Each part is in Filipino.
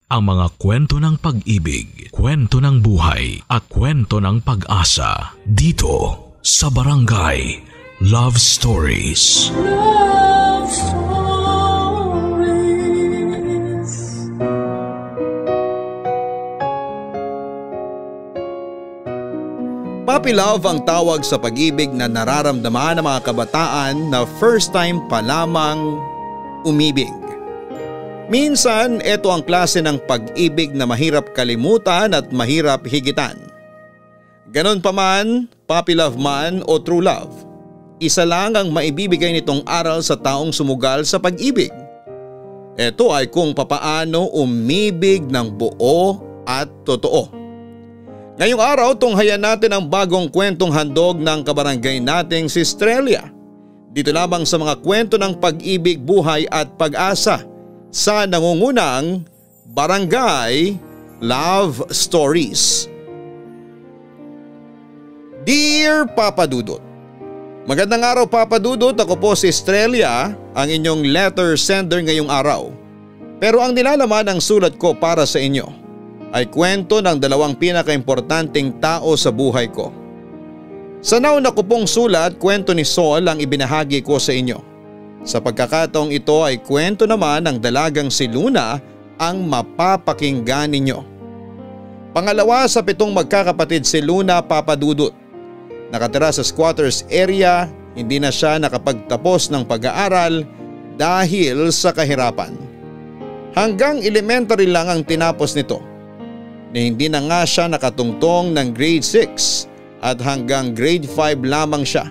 ang mga kwento ng pag-ibig, kwento ng buhay at kwento ng pag-asa dito sa Barangay Love Stories. Love Stories. Puppy love ang tawag sa pag-ibig na nararamdaman ng mga kabataan na first time pa lamang umibig. Minsan, ito ang klase ng pag-ibig na mahirap kalimutan at mahirap higitan. Ganon pa man, puppy love man o true love, isa lang ang maibibigay nitong aral sa taong sumugal sa pag-ibig. Ito ay kung papaano umibig ng buo at totoo. Ngayong araw, tunghayan natin ang bagong kwentong handog ng kabarangay nating si Strelia. Dito lamang sa mga kwento ng pag-ibig, buhay at pag-asa sa nangungunang Barangay Love Stories. Dear Papa Dudut, magandang araw Papa Dudut, ako po si Strelia, ang inyong letter sender ngayong araw. Pero ang nilalaman ng sulat ko para sa inyo ay kwento ng dalawang pinakaimportanteng tao sa buhay ko. Sa nauna ko pong sulat, kwento ni Sol ang ibinahagi ko sa inyo. Sa pagkakataong ito ay kwento naman ng dalagang si Luna ang mapapakinggan ninyo. Pangalawa sa 7 magkakapatid si Luna, Papa Dudut. Nakatira sa squatters area, hindi na siya nakapagtapos ng pag-aaral dahil sa kahirapan. Hanggang elementary lang ang tinapos nito. Na hindi na nga siya nakatungtong ng grade 6 at hanggang grade 5 lamang siya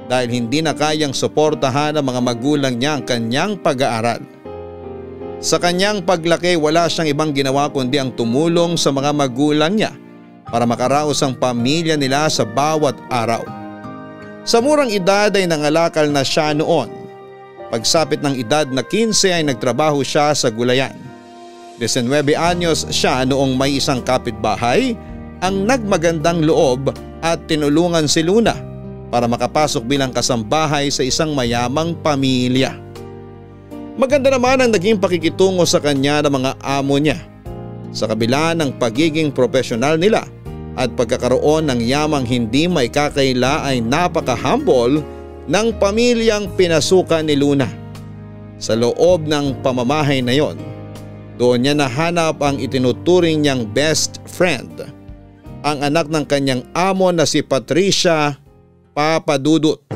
dahil hindi na kayang suportahan ng mga magulang niya ang kanyang pag-aaral. Sa kanyang paglaki, wala siyang ibang ginawa kundi ang tumulong sa mga magulang niya para makaraos ang pamilya nila sa bawat araw. Sa murang edad ay nangalakal na siya noon. Pagsapit ng edad na 15 ay nagtrabaho siya sa gulayan. 19 anyos siya noong may isang kapitbahay ang nagmagandang loob at tinulungan si Luna para makapasok bilang kasambahay sa isang mayamang pamilya. Maganda naman ang naging pakikitungo sa kanya ng mga amo niya. Sa kabila ng pagiging profesional nila at pagkakaroon ng yamang hindi may kakaila ay napaka-humble ng pamilyang pinasukan ni Luna. Sa loob ng pamamahay na yon, doon niya nahanap ang itinuturing niyang best friend, ang anak ng kanyang amo na si Patricia, Papa Dudut.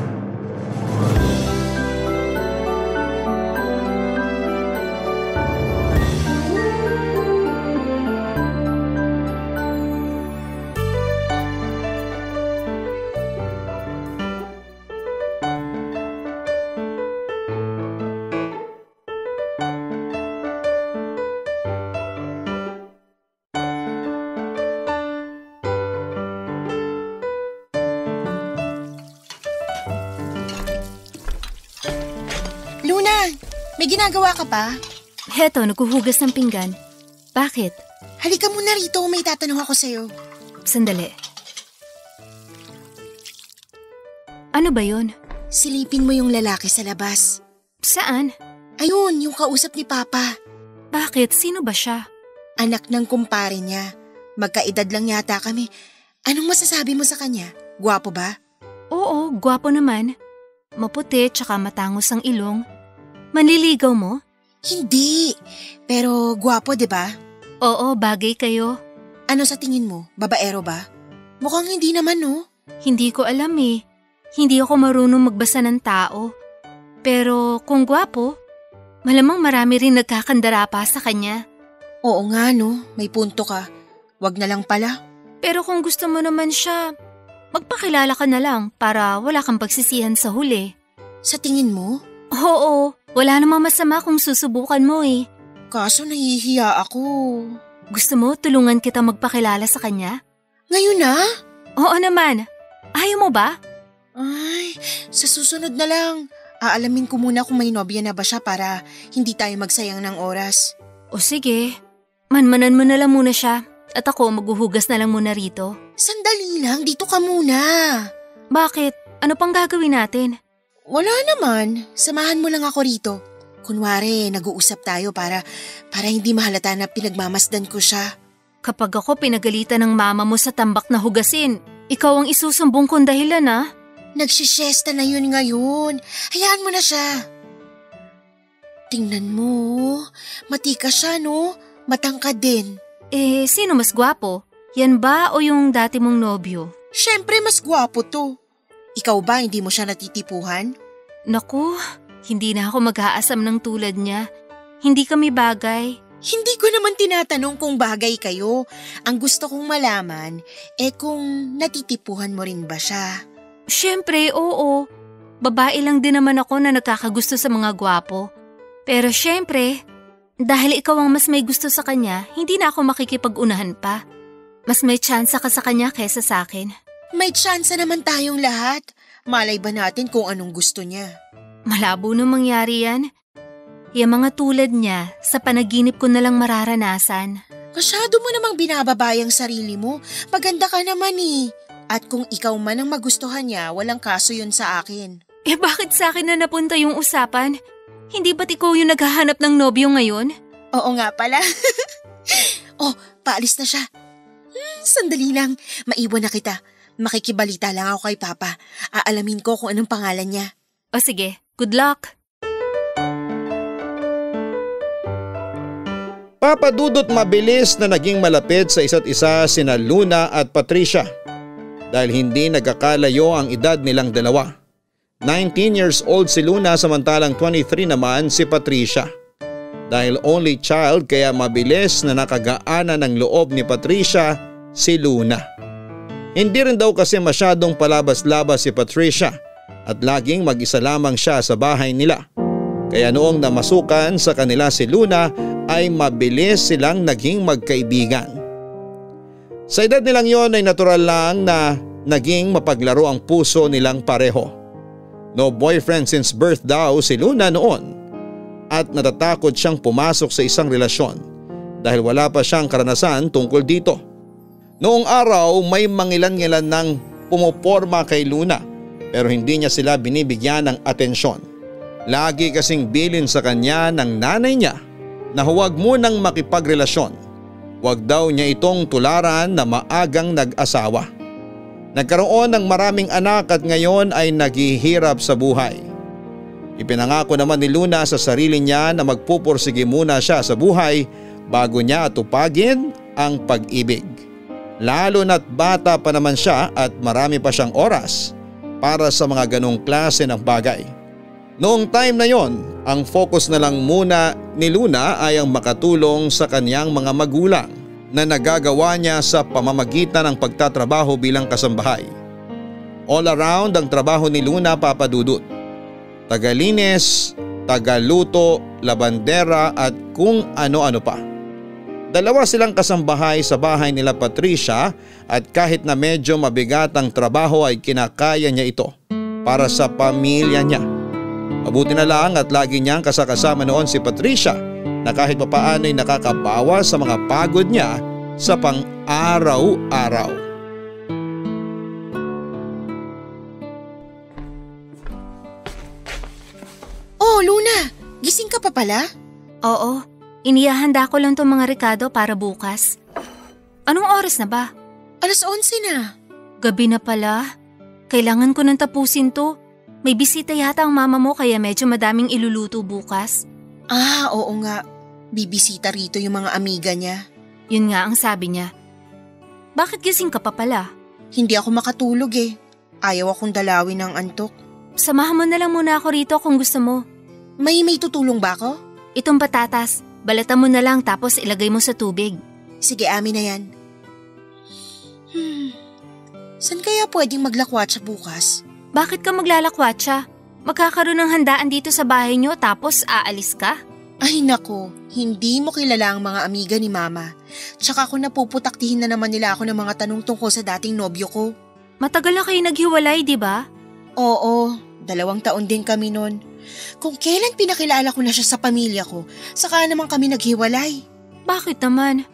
May ginagawa ka pa? Heto, naghuhugas ng pinggan. Bakit? Halika muna rito, may tatanong ako sa'yo. Sandali. Ano ba yun? Silipin mo yung lalaki sa labas. Saan? Ayun, yung kausap ni Papa. Bakit? Sino ba siya? Anak ng kumpare niya. Magkaedad lang yata kami. Anong masasabi mo sa kanya? Gwapo ba? Oo, gwapo naman. Maputi tsaka matangos ang ilong. Manliligaw mo? Hindi. Pero gwapo, di ba? Oo, bagay kayo. Ano sa tingin mo? Babaero ba? Mukhang hindi naman, no? Hindi ko alam eh. Hindi ako marunong magbasa ng tao. Pero kung gwapo, malamang marami rin nagkakandara pa sa kanya. Oo nga, no? May punto ka. Wag na lang pala. Pero kung gusto mo naman siya, magpakilala ka na lang para wala kang pagsisihan sa huli. Sa tingin mo? Oo. Wala namang masama kung susubukan mo eh. Kaso nahihiya ako. Gusto mo tulungan kita magpakilala sa kanya? Ngayon na? Oo naman. Ayaw mo ba? Ay, sa susunod na lang. Aalamin ko muna kung may nobya na ba siya para hindi tayo magsayang ng oras. O sige, manmanan mo na lang muna siya at ako maghuhugas na lang muna rito. Sandali lang, dito ka muna. Bakit? Ano pang gagawin natin? Wala naman, samahan mo lang ako rito. Kunwari, nag-uusap tayo para hindi mahalata na pinagmamasdan ko siya. Kapag ako pinagalitan ng mama mo sa tambak na hugasin, ikaw ang isusumbong kong dahilan Nagsisiesta na yun ngayon. Hayaan mo na siya. Tingnan mo, matika siya no? Matangkad din. Sino mas gwapo? Yan ba o yung dati mong nobyo? Siyempre mas gwapo to. Ikaw ba hindi mo siya natitipuhan? Naku, hindi na ako mag-aasam ng tulad niya. Hindi kami bagay. Hindi ko naman tinatanong kung bagay kayo. Ang gusto kong malaman, kung natitipuhan mo rin ba siya? Siyempre, oo. Babae lang din naman ako na nagkakagusto sa mga gwapo. Pero siyempre, dahil ikaw ang mas may gusto sa kanya, hindi na ako makikipag-unahan pa. Mas may tsansa ka sa kanya kaysa sa akin. May tsansa naman tayong lahat. Malay ba natin kung anong gusto niya? Malabo nang mangyari yan. Yung mga tulad niya, sa panaginip ko nalang mararanasan. Masyado mo namang binababay ang sarili mo. Maganda ka naman At kung ikaw man ang magustuhan niya, walang kaso yun sa akin. Bakit sa akin na napunta yung usapan? Hindi ba't ikaw yung naghahanap ng nobyo ngayon? Oo nga pala. Paalis na siya. Sandali lang, maiwan na kita. Makikibalita lang ako kay Papa. Aalamin ko kung anong pangalan niya. O sige, good luck. Papa Dudut mabilis na naging malapit sa isa't isa sina Luna at Patricia dahil hindi nagkakalayo ang edad nilang dalawa. 19 years old si Luna samantalang 23 naman si Patricia. Dahil only child kaya mabilis na nakagaanan ng loob ni Patricia si Luna. Hindi rin daw kasi masyadong palabas-labas si Patricia at laging mag-isa lamang siya sa bahay nila. Kaya noong namasukan sa kanila si Luna ay mabilis silang naging magkaibigan. Sa edad nilang yon ay natural lang na naging mapaglaro ang puso nilang pareho. No boyfriend since birth daw si Luna noon at natatakot siyang pumasok sa isang relasyon dahil wala pa siyang karanasan tungkol dito. Noong araw may mangilan-ngilan ng pumoporma kay Luna pero hindi niya sila binibigyan ng atensyon. Lagi kasing bilin sa kanya ng nanay niya na huwag munang makipagrelasyon. Huwag daw niya itong tularan na maagang nag-asawa. Nagkaroon ng maraming anak at ngayon ay naghihirap sa buhay. Ipinangako naman ni Luna sa sarili niya na magpupursige muna siya sa buhay bago niya tupagin ang pag-ibig. Lalo na't bata pa naman siya at marami pa siyang oras para sa mga ganong klase ng bagay. Noong time na yon, ang focus na lang muna ni Luna ay ang makatulong sa kanyang mga magulang na nagagawa niya sa pamamagitan ng pagtatrabaho bilang kasambahay. All around ang trabaho ni Luna, Papa Dudut. Tagalinis, tagaluto, labandera at kung ano-ano pa. Dalawa silang kasambahay sa bahay nila Patricia at kahit na medyo mabigat ang trabaho ay kinakaya niya ito para sa pamilya niya. Mabuti na lang at lagi niyang kasakasama noon si Patricia na kahit papaano ay nakakabawas sa mga pagod niya sa pang-araw-araw. Oh, Luna! Gising ka pa pala? Oo, inihahanda ko lang tong mga rekado para bukas. Anong oras na ba? 11:00 na. Gabi na pala. Kailangan ko nang tapusin to. May bisita yata ang mama mo kaya medyo madaming iluluto bukas. Oo nga. Bibisita rito yung mga amiga niya. Yun nga ang sabi niya. Bakit gising ka pa pala? Hindi ako makatulog Ayaw akong dalawin ng antok. Samahan mo na lang muna ako rito kung gusto mo. May tutulong ba ako? Itong patatas, balatan mo na lang tapos ilagay mo sa tubig. Sige, amin na yan. San kaya pwedeng maglakwatsa bukas? Bakit ka maglalakwatsa? Magkakaroon ng handaan dito sa bahay niyo tapos aalis ka? Ay nako, hindi mo kilala ang mga amiga ni Mama. Tsaka kung napuputaktihin na naman nila ako ng mga tanong tungkol sa dating nobyo ko. Matagal na kayo naghiwalay, di ba? Oo, 2 taon din kami nun. Kung kailan pinakilala ko na siya sa pamilya ko, saka naman kami naghiwalay. Bakit naman?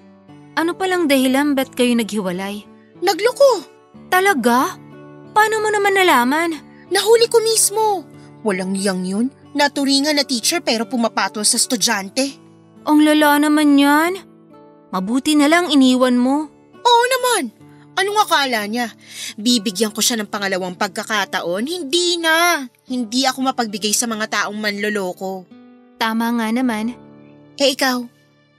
Ano palang dahilan ba't kayo naghiwalay? Nagloko! Talaga? Paano mo naman nalaman? Nahuli ko mismo. Walang yang yun. Naturingan na teacher pero pumapatol sa estudyante. Ang lala naman yan. Mabuti na lang iniwan mo. Oo naman. Anong akala niya? Bibigyan ko siya ng pangalawang pagkakataon? Hindi na. Hindi ako mapagbigay sa mga taong manloloko. Tama nga naman. Eh ikaw,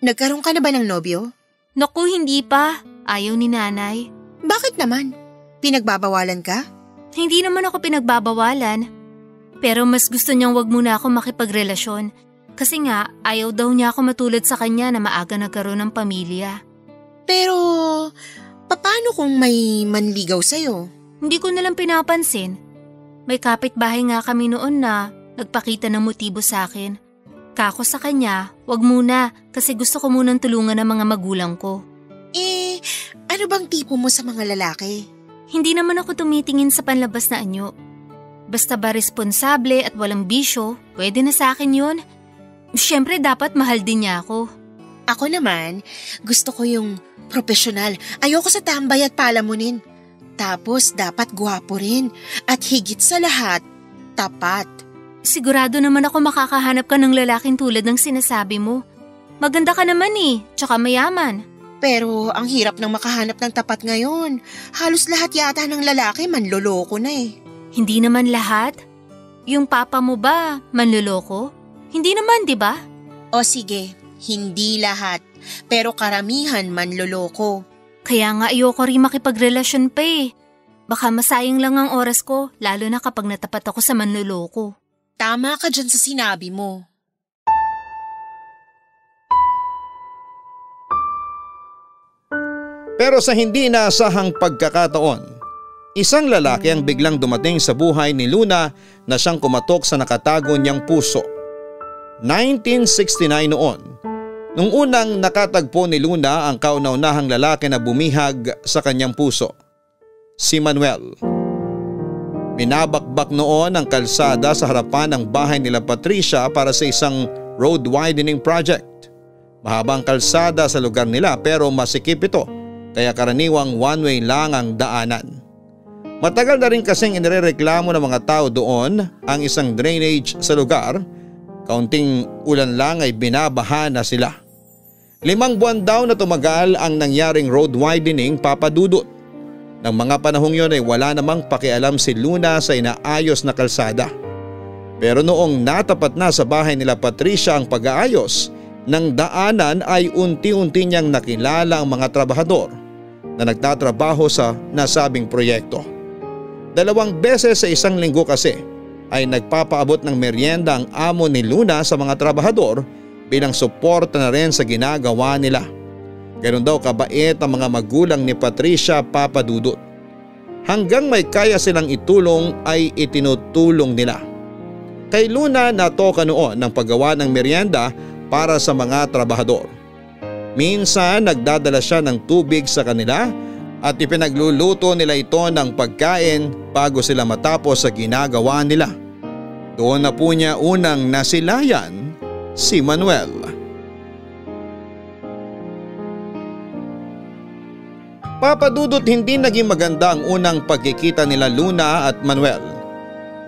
nagkaroon ka na ba ng nobyo? Naku, hindi pa. Ayaw ni nanay. Bakit naman? Pinagbabawalan ka? Hindi naman ako pinagbabawalan. Pero mas gusto niyang wag muna ako makipagrelasyon. Kasi nga, ayaw daw niya ako matulad sa kanya na maaga nagkaroon ng pamilya. Pero, paano kung may manligaw sa'yo? Hindi ko nalang pinapansin. May kapitbahay nga kami noon na nagpakita ng motibo sa akin. Kako sa kanya, wag muna kasi gusto ko munang tulungan ng mga magulang ko. Eh, ano bang tipo mo sa mga lalaki? Hindi naman ako tumitingin sa panlabas na anyo. Basta ba responsable at walang bisyo, pwede na sa akin yun. Siyempre dapat mahal din niya ako. Ako naman, gusto ko yung profesional. Ayoko sa tambay at palamunin. Tapos dapat gwapo rin. At higit sa lahat, tapat. Sigurado naman ako makakahanap ka ng lalaking tulad ng sinasabi mo. Maganda ka naman tsaka mayaman. Pero ang hirap ng makahanap ng tapat ngayon. Halos lahat yata ng lalaki manloloko na Hindi naman lahat. Yung papa mo ba, manloloko? Hindi naman, di ba? O sige, hindi lahat. Pero karamihan manloloko. Kaya nga ayoko rin makipagrelasyon pa Baka masayang lang ang oras ko, lalo na kapag natapat ako sa manloloko. Tama ka dyan sa sinabi mo. Pero sa hindi inaasahang pagkakataon, isang lalaki ang biglang dumating sa buhay ni Luna na siyang kumatok sa nakatago niyang puso. 1969 noon, nung unang nakatagpo ni Luna ang kauna-unahang lalaki na bumihag sa kanyang puso, si Manuel. Binabakbak noon ang kalsada sa harapan ng bahay nila Patricia para sa isang road widening project. Mahabang kalsada sa lugar nila pero masikip ito, kaya karaniwang one-way lang ang daanan. Matagal na rin kasing inirereklamo ng mga tao doon ang isang drainage sa lugar. Kaunting ulan lang ay binabaha na sila. 5 buwan daw na tumagal ang nangyaring road widening, Papa Dudut. Nang mga panahong yon ay wala namang pakialam si Luna sa inaayos na kalsada. Pero noong natapat na sa bahay nila Patricia ang pag-aayos ng daanan ay unti-unti niyang nakilala ang mga trabahador na nagtatrabaho sa nasabing proyekto. 2 beses sa isang linggo kasi ay nagpapaabot ng merienda ang amo ni Luna sa mga trabahador bilang suporta na rin sa ginagawa nila. Ganun daw kabait ang mga magulang ni Patricia, Papa Dudut. Hanggang may kaya silang itulong ay itinutulong nila. Kay Luna natoka noon ng paggawa ng merienda para sa mga trabahador. Minsan nagdadala siya ng tubig sa kanila at ipinagluluto nila ito ng pagkain bago sila matapos sa ginagawa nila. Doon na po niya unang nasilayan si Manuel. Papa Dudut, hindi naging maganda ang unang pagkikita nila Luna at Manuel.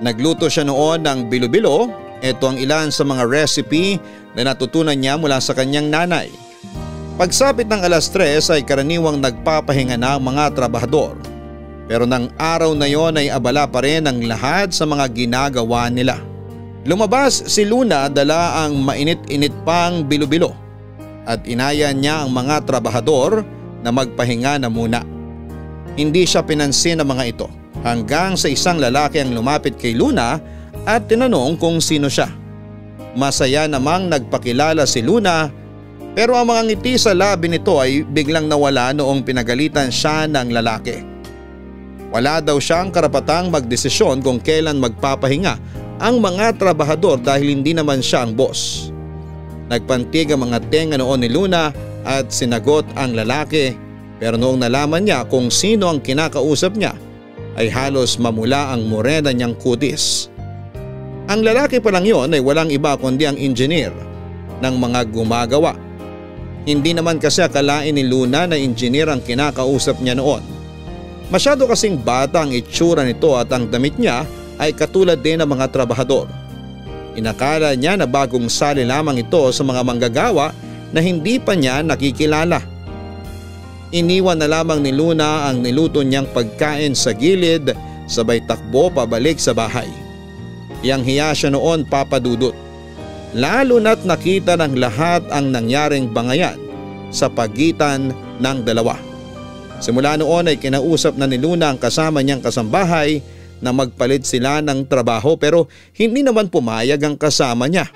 Nagluto siya noon ng bilo-bilo. Ito ang ilan sa mga recipe na natutunan niya mula sa kanyang nanay. Pagsapit ng 3:00 ay karaniwang nagpapahinga na ang mga trabahador. Pero ng araw na yon ay abala pa rin ang lahat sa mga ginagawa nila. Lumabas si Luna dala ang mainit-init pang bilo-bilo at inaya niya ang mga trabahador na magpahinga na muna. Hindi siya pinansin ng mga ito hanggang sa isang lalaki ang lumapit kay Luna at tinanong kung sino siya. Masaya namang nagpakilala si Luna pero ang mga ngiti sa labi nito ay biglang nawala noong pinagalitan siya ng lalaki. Wala daw siyang karapatang magdesisyon kung kailan magpapahinga ang mga trabahador dahil hindi naman siya ang boss. Nagpantig ang mga tenga noon ni Luna at sinagot ang lalaki, pero noong nalaman niya kung sino ang kinakausap niya ay halos mamula ang morena niyang kutis. Ang lalaki pa lang yon ay walang iba kundi ang engineer ng mga gumagawa. Hindi naman kasi akalain ni Luna na engineer ang kinakausap niya noon. Masyado kasing bata ang itsura nito at ang damit niya ay katulad din ng mga trabahador. Inakala niya na bagong sali lamang ito sa mga manggagawa na hindi pa niya nakikilala. Iniwan na lamang ni Luna ang niluto niyang pagkain sa gilid sabay takbo pabalik sa bahay. Hiyang-hiya siya noon, Papa Dudut. Lalo na't nakita ng lahat ang nangyaring bangayan sa pagitan ng dalawa. Simula noon ay kinausap na ni Luna ang kasama niyang kasambahay na magpalit sila ng trabaho pero hindi naman pumayag ang kasama niya.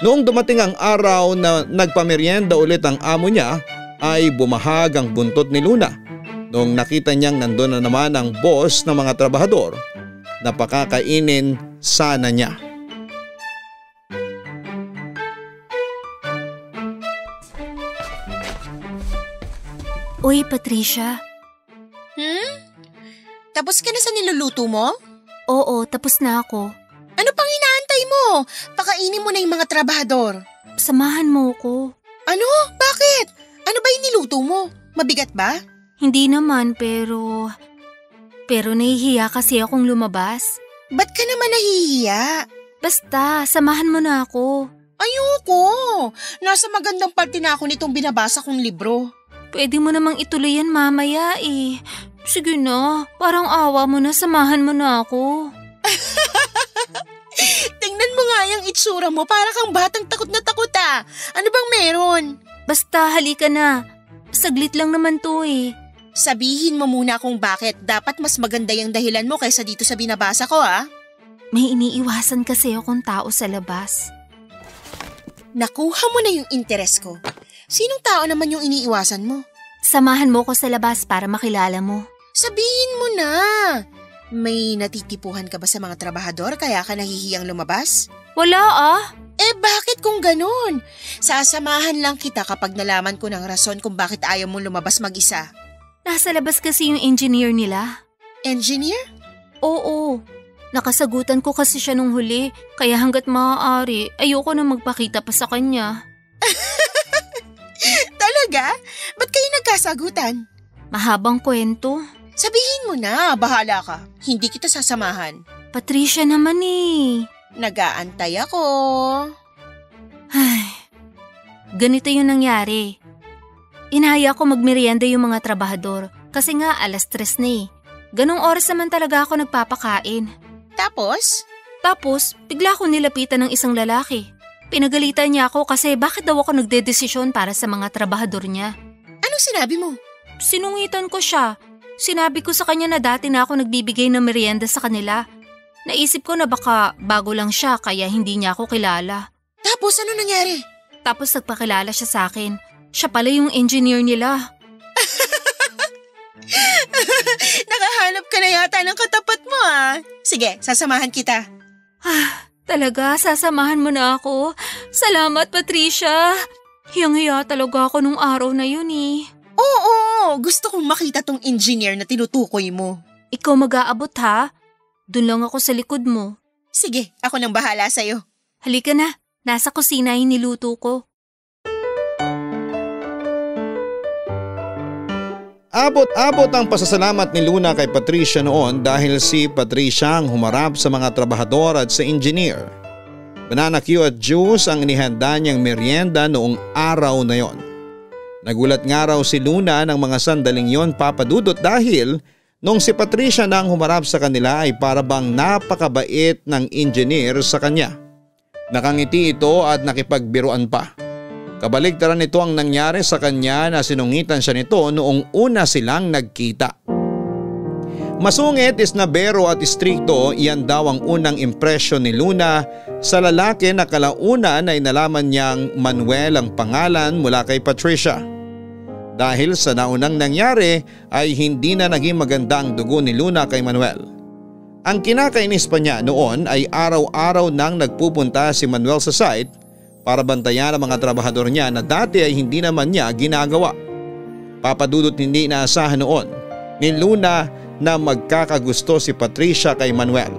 Noong dumating ang araw na nagpamerienda ulit ang amo niya ay bumahag ang buntot ni Luna. Noong nakita niyang nandun na naman ang boss ng mga trabahador na pakakainin sana niya. Uy, Patricia. Tapos ka na sa niluluto mo? Oo, tapos na ako. Ano pang inaantay mo? Pakainin mo na yung mga trabahador. Samahan mo ko. Ano? Bakit? Ano ba yung niluto mo? Mabigat ba? Hindi naman, pero nahihiya kasi akong lumabas. Ba't ka naman nahihiya? Basta, samahan mo na ako. Ayoko. Nasa magandang parte na ako nitong binabasa kong libro. Pwede mo namang ituloy yan mamaya eh. Sige na, parang awa mo na, samahan mo na ako. Tingnan mo nga yung itsura mo, para kang batang takot na takot ah. Ano bang meron? Basta, halika na. Saglit lang naman to eh. Sabihin mo muna kung bakit dapat mas maganda yung dahilan mo kaysa dito sa binabasa ko ah. May iniiwasan kasi akong tao sa labas. Nakuha mo na yung interes ko. Sinong tao naman yung iniiwasan mo? Samahan mo ko sa labas para makilala mo. Sabihin mo na. May natitipuhan ka ba sa mga trabahador kaya ka nahihiyang lumabas? Wala ah. Bakit kung ganun? Sasamahan lang kita kapag nalaman ko ng rason kung bakit ayaw mong lumabas mag-isa. Nasa labas kasi yung engineer nila. Engineer? Oo. Nakasagutan ko kasi siya nung huli, kaya hanggat maaari, ayoko na magpakita pa sa kanya. Talaga? Ba't kayo nagkasagutan? Mahabang kwento. Sabihin mo na, bahala ka. Hindi kita sasamahan. Patricia naman eh. Nag-aantay ako. Ay, ganito yung nangyari. Inaya ko magmerienda yung mga trabahador kasi nga 3:00 na eh. Ganong oras naman talaga ako nagpapakain. Tapos? Tapos, bigla ko nilapitan ng isang lalaki. Pinagalitan niya ako kasi bakit daw ako nagdedesisyon para sa mga trabahador niya. Anong sinabi mo? Sinungitan ko siya. Sinabi ko sa kanya na dati na ako nagbibigay ng merienda sa kanila. Naisip ko na baka bago lang siya kaya hindi niya ako kilala. Tapos ano nangyari? Tapos nagpakilala siya sa akin. Siya pala yung engineer nila. Nakahanap ka na yata ng katapat mo ah. Sige, sasamahan kita. Talaga, sasamahan mo na ako. Salamat, Patricia. Hiyang-hiya talaga ako nung araw na yun eh. Oo, gusto kong makita tong engineer na tinutukoy mo. Ikaw mag-aabot ha? Doon lang ako sa likod mo. Sige, ako nang bahala sa'yo. Halika na, nasa kusina yung niluto ko. Abot-abot ang pasasalamat ni Luna kay Patricia noon dahil si Patricia ang humarap sa mga trabahador at sa engineer. Banana Q at juice ang inihanda niyang merienda noong araw na yon. Nagulat nga raw si Luna ng mga sandaling yon, Papa Dudut, dahil nung si Patricia na ang humarap sa kanila ay para bang napakabait ng engineer sa kanya. Nakangiti ito at nakipagbiruan pa. Kabaligtaran nito ang nangyari sa kanya na sinungitan siya nito noong una silang nagkita. Masungit, isnabero at istrikto, iyan daw ang unang impresyon ni Luna sa lalaki na kalaunan ay nalaman niyang Manuel ang pangalan mula kay Patricia. Dahil sa naunang nangyari ay hindi na naging maganda ang dugo ni Luna kay Manuel. Ang kinakainis pa niya noon ay araw-araw nang nagpupunta si Manuel sa site para bantayan ang mga trabahador niya na dati ay hindi naman niya ginagawa. Papadudot, hindi inaasahan noon ni Luna na magkakagusto si Patricia kay Manuel.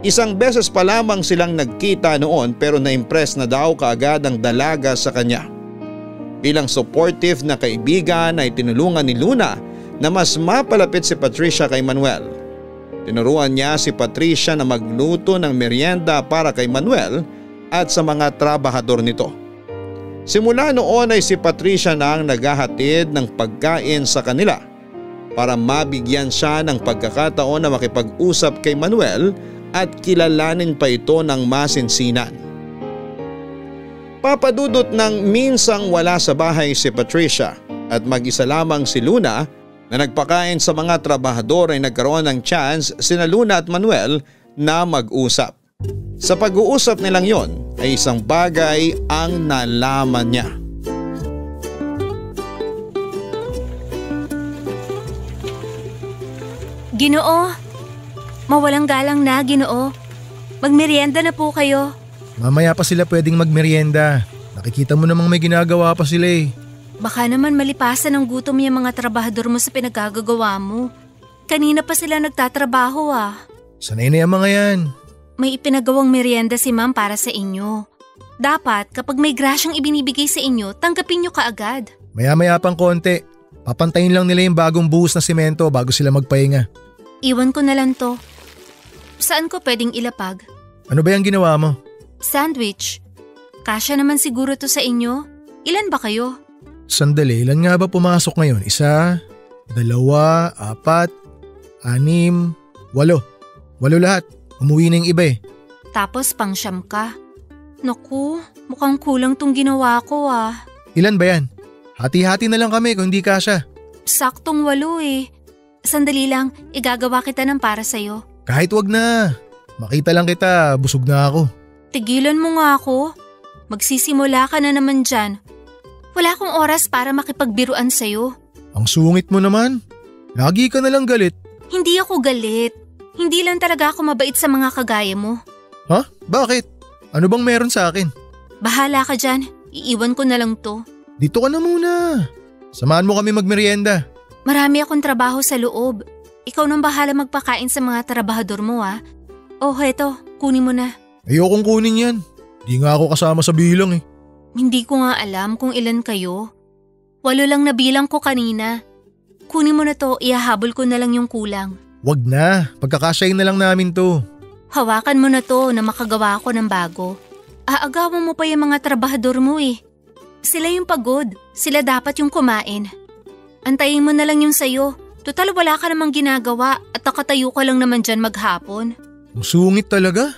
Isang beses pa lamang silang nagkita noon pero na-impress na daw kaagad ang dalaga sa kanya. Bilang supportive na kaibigan ay tinulungan ni Luna na mas mapalapit si Patricia kay Manuel. Tinuruan niya si Patricia na magluto ng merienda para kay Manuel at sa mga trabahador nito. Simula noon ay si Patricia na ang naghahatid ng pagkain sa kanila para mabigyan siya ng pagkakataon na makipag-usap kay Manuel at kilalanin pa ito ng masinsinan. Papadudot ng minsang wala sa bahay si Patricia at mag-isa lamang si Luna na nagpakain sa mga trabahador ay nagkaroon ng chance sina Luna at Manuel na mag-usap. Sa pag-uusap nilang yon ay isang bagay ang nalaman niya. Ginoo, mawalang galang na, Ginoo. Magmerienda na po kayo. Mamaya pa sila pwedeng magmerienda. Nakikita mo namang may ginagawa pa sila eh. Baka naman malipasan ng gutom yung mga trabahador mo sa pinagagagawa mo. Kanina pa sila nagtatrabaho ah. Sanay na yung mga yan. May ipinagawang merienda si ma'am para sa inyo. Dapat kapag may grasyang ibinibigay sa inyo, tanggapin nyo kaagad. Maya-maya pang konti. Papantayin lang nila yung bagong buhos na simento bago sila magpahinga. Iwan ko na lang to. Saan ko pwedeng ilapag? Ano ba yung ginawa mo? Sandwich. Kasya naman siguro to sa inyo. Ilan ba kayo? Sandali, ilan nga ba pumasok ngayon? 1, 2, 4, 6, 8. 8 lahat. Umuwi na yung iba eh. Tapos pang-siyam ka. Naku, mukhang kulang tong ginawa ko ah. Ilan ba yan? Hati-hati na lang kami kung hindi kasya. Saktong 8 eh. Sandali lang, igagawa kita ng para sa'yo. Kahit wag na. Makita lang kita, busog na ako. Tigilan mo nga ako. Magsisimula ka na naman dyan. Wala akong oras para makipagbiruan sa'yo. Ang sungit mo naman. Lagi ka na lang galit. Hindi ako galit. Hindi lang talaga ako mabait sa mga kagaya mo. Ha? Bakit? Ano bang meron sa akin? Bahala ka dyan. Iiwan ko na lang to. Dito ka na muna. Samahan mo kami magmerienda. Marami akong trabaho sa loob. Ikaw nang bahala magpakain sa mga trabahador mo ah. Oh, heto. Kunin mo na. Ayokong kunin yan. Di nga ako kasama sa bilang eh. Hindi ko nga alam kung ilan kayo. 8 lang nabilang ko kanina. Kunin mo na to, ihahabol ko na lang yung kulang. Wag na, pagkakasyahin na lang namin to. Hawakan mo na to na makagawa ko ng bago. Aagawan mo pa yung mga trabahador mo eh. Sila yung pagod, sila dapat yung kumain. Antayin mo na lang yung sayo. Total wala ka namang ginagawa at nakatayo ka lang naman dyan maghapon. Ang sungit talaga.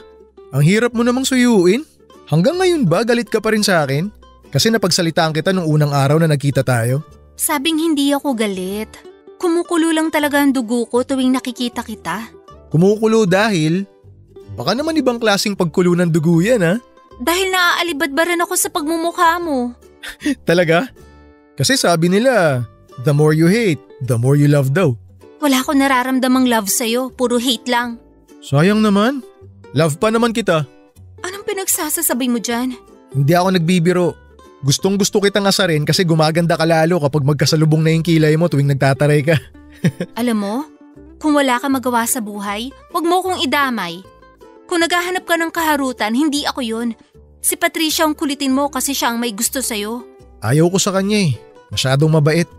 Ang hirap mo namang suyuin. Hanggang ngayon ba galit ka pa rin sa akin? Kasi napagsalitaan kita nung unang araw na nagkita tayo. Sabing hindi ako galit. Kumukulo lang talaga ang dugo ko tuwing nakikita kita. Kumukulo dahil? Baka naman ibang klaseng pagkulo ng dugo yan ha? Dahil naaalibadbaran ako sa pagmumukha mo. Talaga? Kasi sabi nila, the more you hate, the more you love daw. Wala akong nararamdamang love sa'yo, puro hate lang. Sayang naman. Love pa naman kita. Anong pinagsasasabi mo dyan? Hindi ako nagbibiro. Gustong gusto kitang asarin kasi gumaganda ka lalo kapag magkasalubong na yung kilay mo tuwing nagtataray ka. Alam mo, kung wala ka magawa sa buhay, wag mo kong idamay. Kung naghahanap ka ng kaharutan, hindi ako yun. Si Patricia ang kulitin mo kasi siya ang may gusto sa'yo. Ayaw ko sa kanya eh. Masyadong mabait.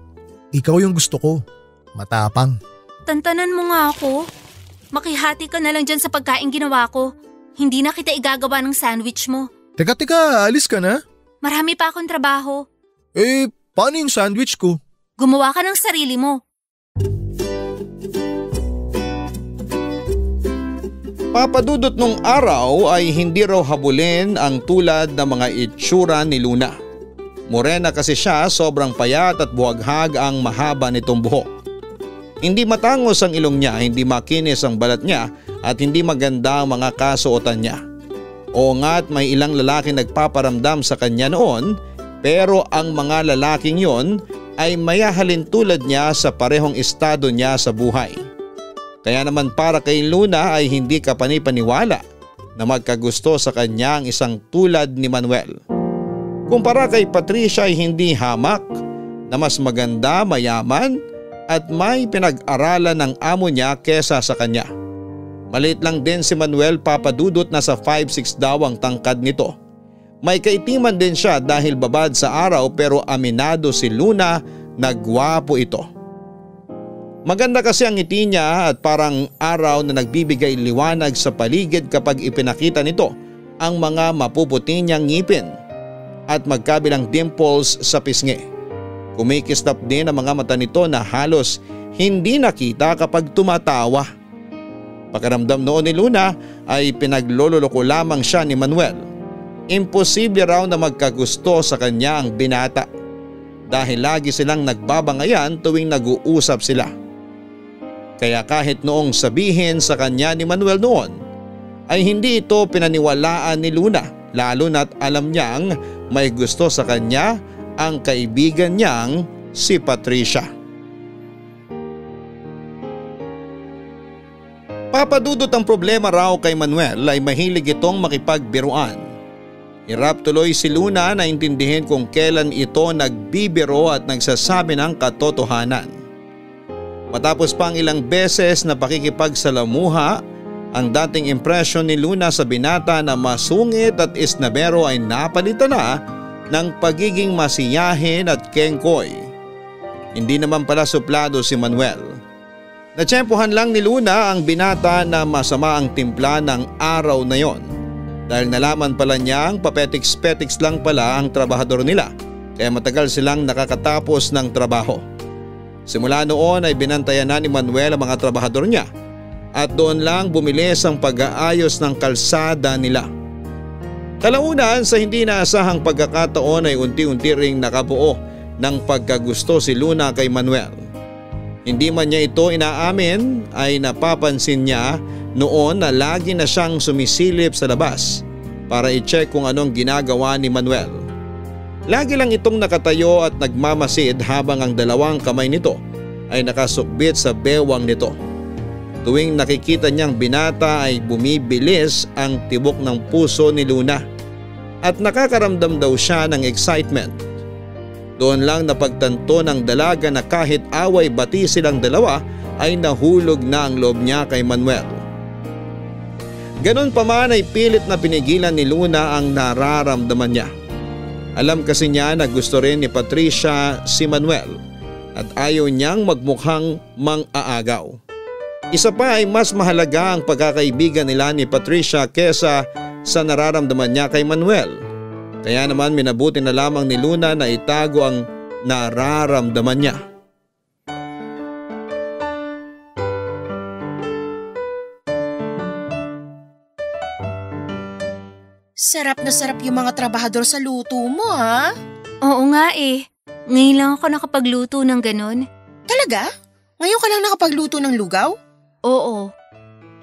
Ikaw yung gusto ko. Matapang. Tantanan mo nga ako. Makihati ka na lang dyan sa pagkain ginawa ko. Hindi na kita igagawa ng sandwich mo. Teka, alis ka na? Marami pa akong trabaho. Eh, paano yung sandwich ko? Gumawa ka ng sarili mo. Papadudot nung araw ay hindi raw habulin ang tulad ng mga itsura ni Luna. Morena kasi siya, sobrang payat at buhaghag ang mahaba nitong buhok. Hindi matangos ang ilong niya, hindi makinis ang balat niya at hindi maganda ang mga kasuotan niya. Oo nga't may ilang lalaki nagpaparamdam sa kanya noon, pero ang mga lalaking yon ay mayahalin tulad niya sa parehong estado niya sa buhay. Kaya naman para kay Luna ay hindi kapanipaniwala na magkagusto sa kanya ang isang tulad ni Manuel. Kumpara kay Patricia ay hindi hamak, na mas maganda, mayaman at may pinag-aralan ng amo niya kesa sa kanya. Maliit lang din si Manuel, papadudot na sa 5'6" daw ang tangkad nito. May kaitiman din siya dahil babad sa araw pero aminado si Luna na gwapo ito. Maganda kasi ang ngiti niya at parang araw na nagbibigay liwanag sa paligid kapag ipinakita nito ang mga mapuputi niyang ngipin at magkabilang dimples sa pisngi. Kumikislap din ang mga mata nito na halos hindi nakita kapag tumatawa. Pakiramdam noon ni Luna ay pinaglololoko lamang siya ni Manuel. Imposible raw na magkagusto sa kanya ang binata dahil lagi silang nagbabangayan tuwing nag-uusap sila. Kaya kahit noong sabihin sa kanya ni Manuel noon ay hindi ito pinaniwalaan ni Luna, lalo na't alam niyang may gusto sa kanya ang kaibigan niyang si Patricia. Papadudot ang problema raw kay Manuel ay mahilig itong makipagbiruan. Hirap tuloy si Luna na intindihin kung kailan ito nagbibiro at nagsasabi ng katotohanan. Matapos pang ilang beses na pakikipagsalamuha, ang dating impresyon ni Luna sa binata na masungit at isnabero ay napalitan na ng pagiging masiyahin at kengkoy. Hindi naman pala suplado si Manuel. Natsyempohan lang ni Luna ang binata na masama ang timpla ng araw na yon dahil nalaman pala niyang papetiks-petiks lang pala ang trabahador nila kaya matagal silang nakakatapos ng trabaho. Simula noon ay binantayan na ni Manuel ang mga trabahador niya at doon lang bumilis ang pag-aayos ng kalsada nila. Kalaunan sa hindi naasahang pagkakataon ay unti-unti ring nakabuo ng pagkagusto si Luna kay Manuel. Hindi man niya ito inaamin ay napapansin niya noon na lagi na siyang sumisilip sa labas para i-check kung anong ginagawa ni Manuel. Lagi lang itong nakatayo at nagmamasid habang ang dalawang kamay nito ay nakasukbit sa bewang nito. Tuwing nakikita niyang binata ay bumibilis ang tibok ng puso ni Luna at nakakaramdam daw siya ng excitement. Doon lang napagtanto ng dalaga na kahit away bati silang dalawa ay nahulog na ang loob niya kay Manuel. Ganon pa man ay pilit na pinigilan ni Luna ang nararamdaman niya. Alam kasi niya na gusto rin ni Patricia si Manuel at ayaw niyang magmukhang mang-aagaw. Isa pa ay mas mahalaga ang pagkakaibigan nila ni Patricia kesa sa nararamdaman niya kay Manuel. Kaya naman minabuti na lamang ni Luna na itago ang nararamdaman niya. Sarap na sarap yung mga trabahador sa luto mo, ha? Oo nga eh. Ngayon lang ako nakapagluto ng ganon. Talaga? Ngayon ka lang nakapagluto ng lugaw? Oo.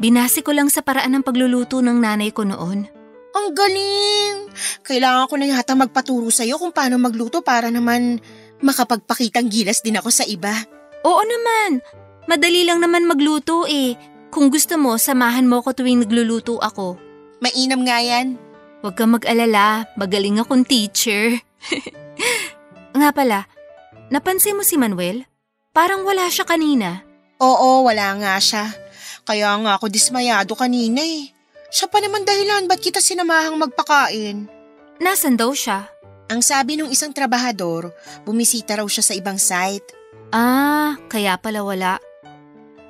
Binasi ko lang sa paraan ng pagluluto ng nanay ko noon. Ang galing! Kailangan ko na yata magpaturo sa'yo kung paano magluto para naman makapagpakitang gilas din ako sa iba. Oo naman. Madali lang naman magluto eh. Kung gusto mo, samahan mo ko tuwing nagluluto ako. Mainam nga yan. Huwag kang mag-alala, magaling akong teacher. Nga pala, napansin mo si Manuel? Parang wala siya kanina. Oo, wala nga siya. Kaya nga ako dismayado kanina eh. Siya pa naman dahilan ba't kita sinamahang magpakain. Nasaan daw siya? Ang sabi nung isang trabahador, bumisita raw siya sa ibang site. Ah, kaya pala wala.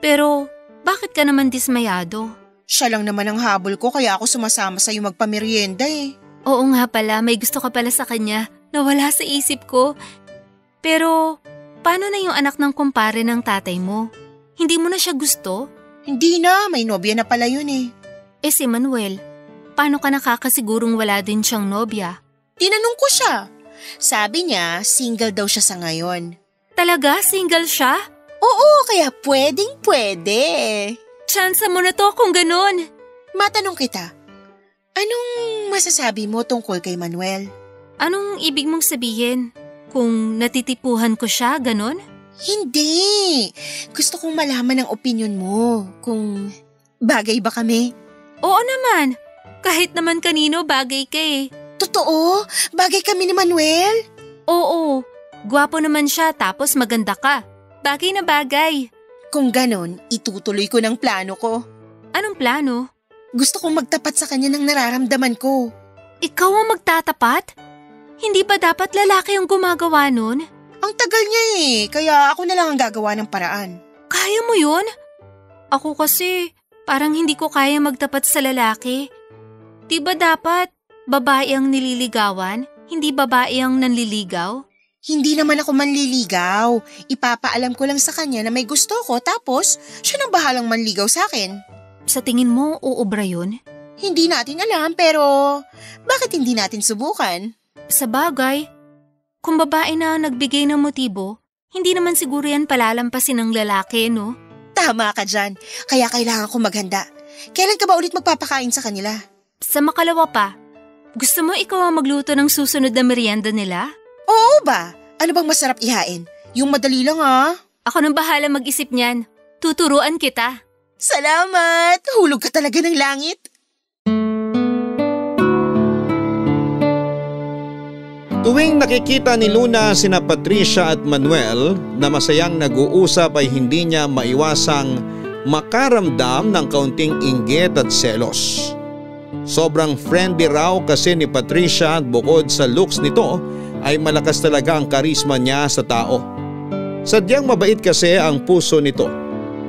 Pero, bakit ka naman dismayado? Siya lang naman ang habol ko kaya ako sumasama sa'yo magpamerienda eh. Oo nga pala, may gusto ka pala sa kanya. Nawala sa isip ko. Pero, paano na yung anak ng kumpare ng tatay mo? Hindi mo na siya gusto? Hindi na, may nobya na pala yun eh. Eh si Manuel, paano ka nakakasigurong wala din siyang nobya? Tinanong ko siya. Sabi niya, single daw siya sa ngayon. Talaga? Single siya? Oo, kaya pwedeng-pwede. Tsansa mo na to kung ganun. Matanong kita, anong masasabi mo tungkol kay Manuel? Anong ibig mong sabihin? Kung natitipuhan ko siya, ganun? Hindi. Gusto kong malaman ang opinyon mo. Kung bagay ba kami? Oo naman. Kahit naman kanino bagay ka eh. Totoo? Bagay kami ni Manuel? Oo. Gwapo naman siya tapos maganda ka. Bagay na bagay. Kung ganon, itutuloy ko ng plano ko. Anong plano? Gusto kong magtapat sa kanya ng nararamdaman ko. Ikaw ang magtatapat? Hindi ba dapat lalaki ang gumagawa nun? Ang tagal niya eh, kaya ako na lang ang gagawa ng paraan. Kaya mo yun? Ako kasi parang hindi ko kaya magtapat sa lalaki. Di ba dapat babae ang nililigawan, hindi babae ang nanliligaw? Hindi naman ako manliligaw. Ipapaalam ko lang sa kanya na may gusto ko tapos siya nang bahalang manligaw sa akin. Sa tingin mo, uubra yun? Hindi natin alam pero bakit hindi natin subukan? Sa bagay, kung babae na nagbigay ng motibo, hindi naman siguro yan palalampasin ng lalaki, no? Tama ka dyan. Kaya kailangan ko maghanda. Kailan ka ba ulit magpapakain sa kanila? Sa makalawa pa, gusto mo ikaw ang magluto ng susunod na merienda nila? Oo ba? Ano bang masarap ihain? Yung madali lang Ako nang bahala mag-isip niyan. Tuturuan kita. Salamat! Hulog ka talaga ng langit. Tuwing nakikita ni Luna sina Patricia at Manuel na masayang nag-uusap ay hindi niya maiwasang makaramdam ng kaunting inggit at selos. Sobrang friendly raw kasi ni Patricia at bukod sa looks nito ay malakas talaga ang karisma niya sa tao. Sadyang mabait kasi ang puso nito.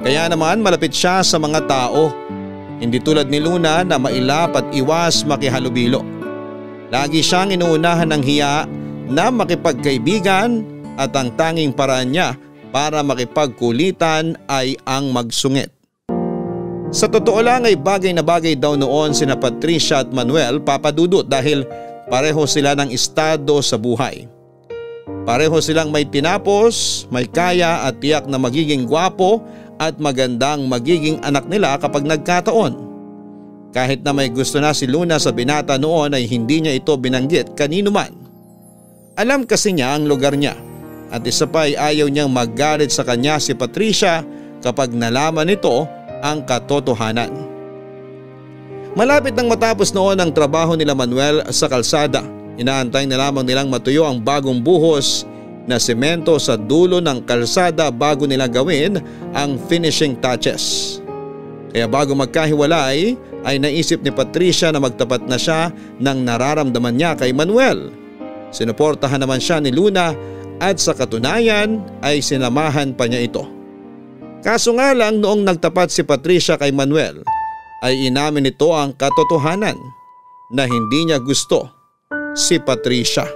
Kaya naman malapit siya sa mga tao. Hindi tulad ni Luna na mailap at iwas makihalubilo. Lagi siyang inuunahan ng hiya na makipagkaibigan at ang tanging paraan niya para makipagkulitan ay ang magsungit. Sa totoo lang ay bagay na bagay daw noon sina Patricia at Manuel, Papa Dudut, dahil pareho sila ng estado sa buhay. Pareho silang may tinapos, may kaya at tiyak na magiging gwapo at magandang magiging anak nila kapag nagkataon. Kahit na may gusto na si Luna sa binata noon ay hindi niya ito binanggit kanino man. Alam kasi niya ang lugar niya at isa pa ay ayaw niyang maggalit sa kanya si Patricia kapag nalaman nito ang katotohanan. Malapit nang matapos noon ang trabaho nila Manuel sa kalsada, inaantay na lamang nilang matuyo ang bagong buhos na semento sa dulo ng kalsada bago nila gawin ang finishing touches. Kaya bago magkahiwalay ay naisip ni Patricia na magtapat na siya ng nararamdaman niya kay Manuel. Sinuportahan naman siya ni Luna at sa katunayan ay sinamahan pa niya ito. Kaso nga lang noong nagtapat si Patricia kay Manuel ay inamin nito ang katotohanan na hindi niya gusto si Patricia.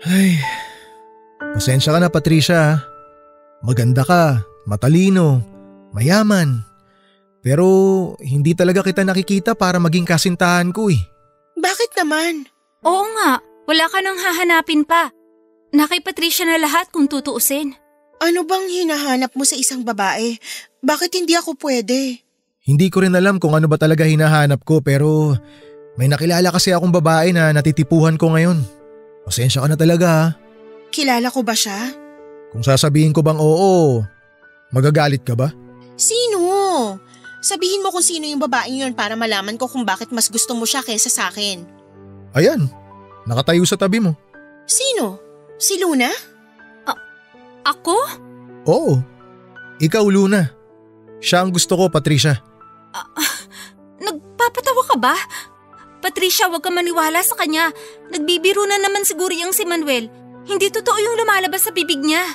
Ay, pasensya ka na Patricia. Maganda ka, matalino, mayaman. Pero hindi talaga kita nakikita para maging kasintahan ko eh. Bakit naman? Oo nga, wala ka nang hahanapin pa. Na kay Patricia na lahat kung tutuusin. Ano bang hinahanap mo sa isang babae? Bakit hindi ako pwede? Hindi ko rin alam kung ano ba talaga hinahanap ko pero may nakilala kasi akong babae na natitipuhan ko ngayon. Pasensya ka na talaga ha. Kilala ko ba siya? Kung sasabihin ko bang oo, magagalit ka ba? Sino? Sabihin mo kung sino yung babaeng yun para malaman ko kung bakit mas gusto mo siya kaysa sa akin. Ayan, nakatayo sa tabi mo. Sino? Si Luna? Ako? Oo, ikaw Luna. Siya ang gusto ko, Patricia. Nagpapatawa ka ba? Patricia, huwag ka maniwala sa kanya. Nagbibiro na naman siguro yung si Manuel. Hindi totoo yung lumalabas sa bibig niya.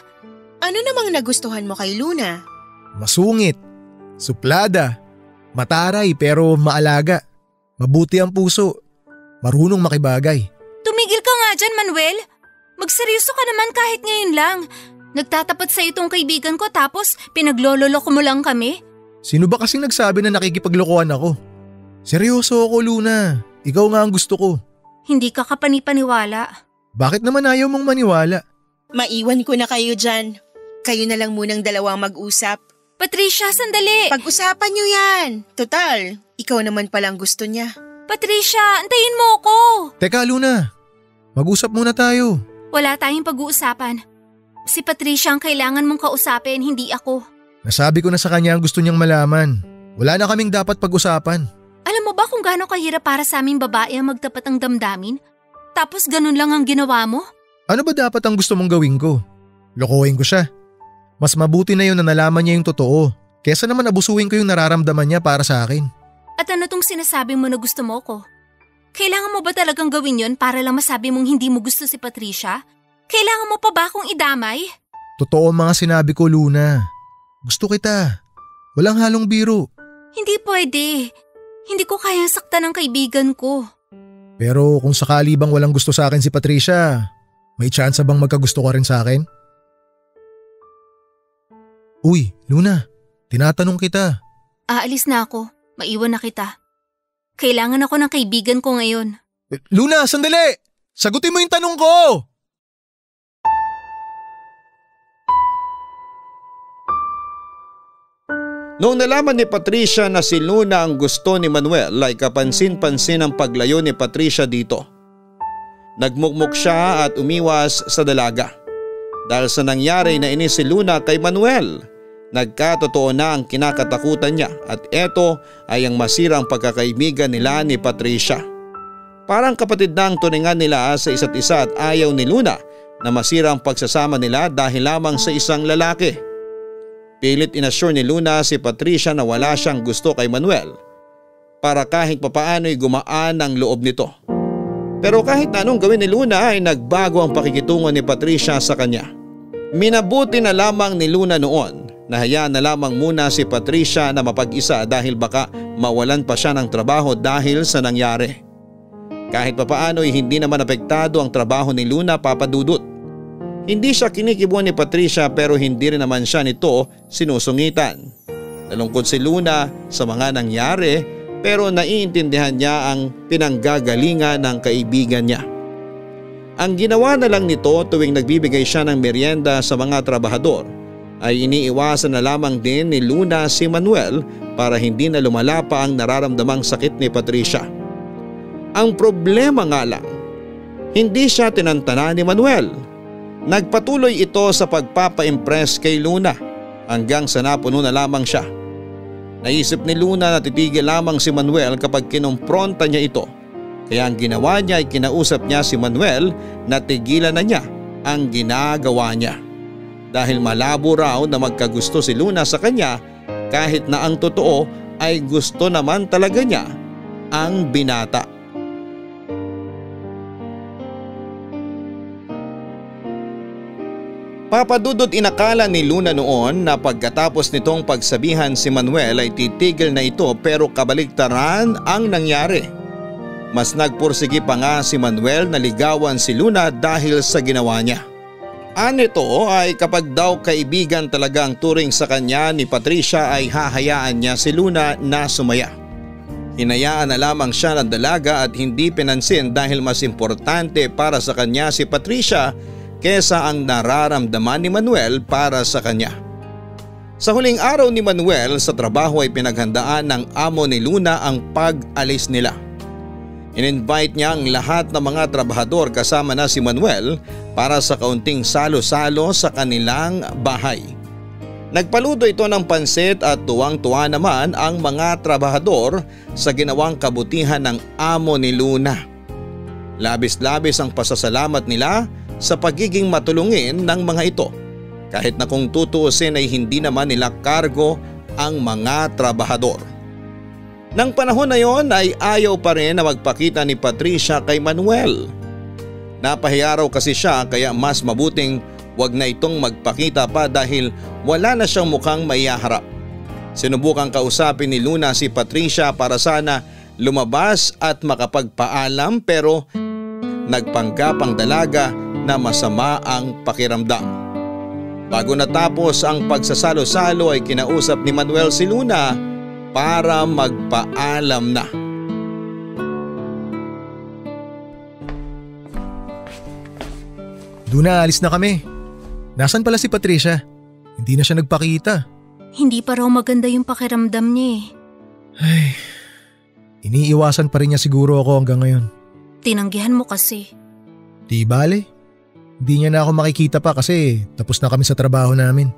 Ano namang nagustuhan mo kay Luna? Masungit, suplada, mataray pero maalaga, mabuti ang puso, marunong makibagay. Tumigil ka nga dyan, Manuel. Magseryoso ka naman kahit ngayon lang. Nagtatapat sa itong kaibigan ko tapos pinaglololoko mo lang kami? Sino ba kasing nagsabi na nakikipaglokohan ako? Seryoso ako, Luna. Ikaw nga ang gusto ko. Hindi ka kapanipaniwala. Bakit naman ayaw mong maniwala? Maiwan ko na kayo dyan. Kayo na lang munang dalawang mag-usap. Patricia, sandali! Pag-usapan niyo yan. Total, ikaw naman palang gusto niya. Patricia, antayin mo ako! Teka, Luna. Mag-usap muna tayo. Wala tayong pag-uusapan. Si Patricia ang kailangan mong kausapin, hindi ako. Nasabi ko na sa kanya ang gusto niyang malaman. Wala na kaming dapat pag-usapan. Alam mo ba kung gaano kahirap para sa aming babae ang magtapat ng damdamin? Tapos ganun lang ang ginawa mo? Ano ba dapat ang gusto mong gawin ko? Lokohin ko siya. Mas mabuti na yun na nalaman niya yung totoo Kesa naman abusuin ko yung nararamdaman niya para sa akin. At ano tong sinasabi mo na gusto mo ko? Kailangan mo ba talagang gawin yon para lang masabi mong hindi mo gusto si Patricia? Kailangan mo pa ba akong idamay? Totoo ang mga sinabi ko, Luna. Gusto kita. Walang halong biro. Hindi pwede. Hindi ko kayang saktan ng kaibigan ko. Pero kung sakali bang walang gusto sa akin si Patricia, may chance bang magkagusto ka rin sa akin? Uy, Luna, tinatanong kita. Aalis na ako. Maiwan na kita. Kailangan ako ng kaibigan ko ngayon. Luna, sandali! Sagutin mo yung tanong ko! Noong nalaman ni Patricia na si Luna ang gusto ni Manuel ay kapansin-pansin ang paglayo ni Patricia dito. Nagmukmuk siya at umiwas sa dalaga. Dahil sa nangyari na inis si Luna kay Manuel, nagkatotoo na ang kinakatakutan niya at eto ay ang masirang pagkakaibigan nila ni Patricia. Parang kapatid na ang turingan nila sa isa't isa at ayaw ni Luna na masirang pagsasama nila dahil lamang sa isang lalaki. Pilit inassure ni Luna si Patricia na wala siyang gusto kay Manuel para kahit papaano'y gumaan ang loob nito. Pero kahit na anong gawin ni Luna ay nagbago ang pakikitungo ni Patricia sa kanya. Minabuti na lamang ni Luna noon na hayaan na lamang muna si Patricia na mapag-isa dahil baka mawalan pa siya ng trabaho dahil sa nangyari. Kahit papaano'y hindi naman apektado ang trabaho ni Luna, Papa Dudut. Hindi siya kinikibuan ni Patricia pero hindi rin naman siya nito sinusungitan. Nalungkot si Luna sa mga nangyari pero naiintindihan niya ang pinanggagalingan ng kaibigan niya. Ang ginawa na lang nito tuwing nagbibigay siya ng merienda sa mga trabahador ay iniiwasan na lamang din ni Luna si Manuel para hindi na lumala pa ang nararamdamang sakit ni Patricia. Ang problema nga lang, hindi siya tinantana ni Manuel. Nagpatuloy ito sa pagpapa-impress kay Luna hanggang sa napuno na lamang siya. Naisip ni Luna na titigil lamang si Manuel kapag kinumpronta niya ito. Kaya ang ginawa niya ay kinausap niya si Manuel na tigilan na niya ang ginagawa niya. Dahil malabo raw na magkagusto si Luna sa kanya kahit na ang totoo ay gusto naman talaga niya ang binata. Papa Dudut, inakala ni Luna noon na pagkatapos nitong pagsabihan si Manuel ay titigil na ito pero kabaligtaran ang nangyari. Mas nagpursigi pa nga si Manuel na ligawan si Luna dahil sa ginawa niya. Nito ay kapag daw kaibigan talaga ang turing sa kanya ni Patricia ay hahayaan niya si Luna na sumaya. Hinayaan na lamang siya ng dalaga at hindi pinansin dahil mas importante para sa kanya si Patricia kesa ang nararamdaman ni Manuel para sa kanya. Sa huling araw ni Manuel sa trabaho ay pinaghandaan ng amo ni Luna ang pag-alis nila. In-invite niya ang lahat ng mga trabahador kasama na si Manuel para sa kaunting salo-salo sa kanilang bahay. Nagpaluto ito ng pansit at tuwang-tuwa naman ang mga trabahador sa ginawang kabutihan ng amo ni Luna. Labis-labis ang pasasalamat nila sa pagiging matulungin ng mga ito kahit na kung tutuusin ay hindi naman nila kargo ang mga trabahador. Nang panahon na yon ay ayaw pa rin na magpakita ni Patricia kay Manuel. Napahiya raw kasi siya kaya mas mabuting wag na itong magpakita pa dahil wala na siyang mukhang maiharap. Sinubukang kausapin ni Luna si Patricia para sana lumabas at makapagpaalam pero nagpanggap ang dalaga na masama ang pakiramdam. Bago natapos ang pagsasalo-salo ay kinausap ni Manuel si Luna para magpaalam na. Luna, alis na kami. Nasaan pala si Patricia? Hindi na siya nagpakita. Hindi pa raw maganda yung pakiramdam niya eh. Ay, iniiwasan pa rin niya siguro ako hanggang ngayon. Tinanggihan mo kasi. Di bale. Hindi niya na ako makikita pa kasi tapos na kami sa trabaho namin.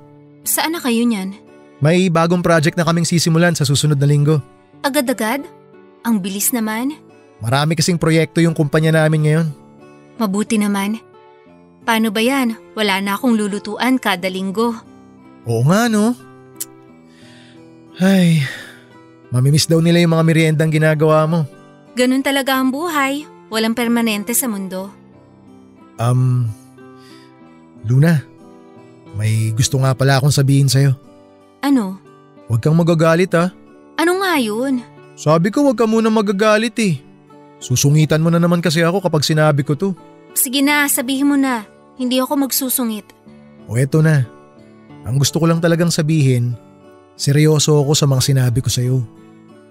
Saan na kayo niyan? May bagong project na kaming sisimulan sa susunod na linggo. Agad-agad? Ang bilis naman. Marami kasing proyekto yung kumpanya namin ngayon. Mabuti naman. Paano ba yan? Wala na akong lulutuan kada linggo. Oo nga no. Ay, mamimiss daw nila yung mga meriendang ginagawa mo. Ganun talaga ang buhay. Walang permanente sa mundo. Luna, may gusto nga pala akong sabihin sa'yo. Ano? Huwag kang magagalit ha. Ano nga yun? Sabi ko huwag ka muna magagalit eh. Susungitan mo na naman kasi ako kapag sinabi ko to. Sige na, sabihin mo na. Hindi ako magsusungit. O eto na. Ang gusto ko lang talagang sabihin, seryoso ako sa mga sinabi ko sa'yo.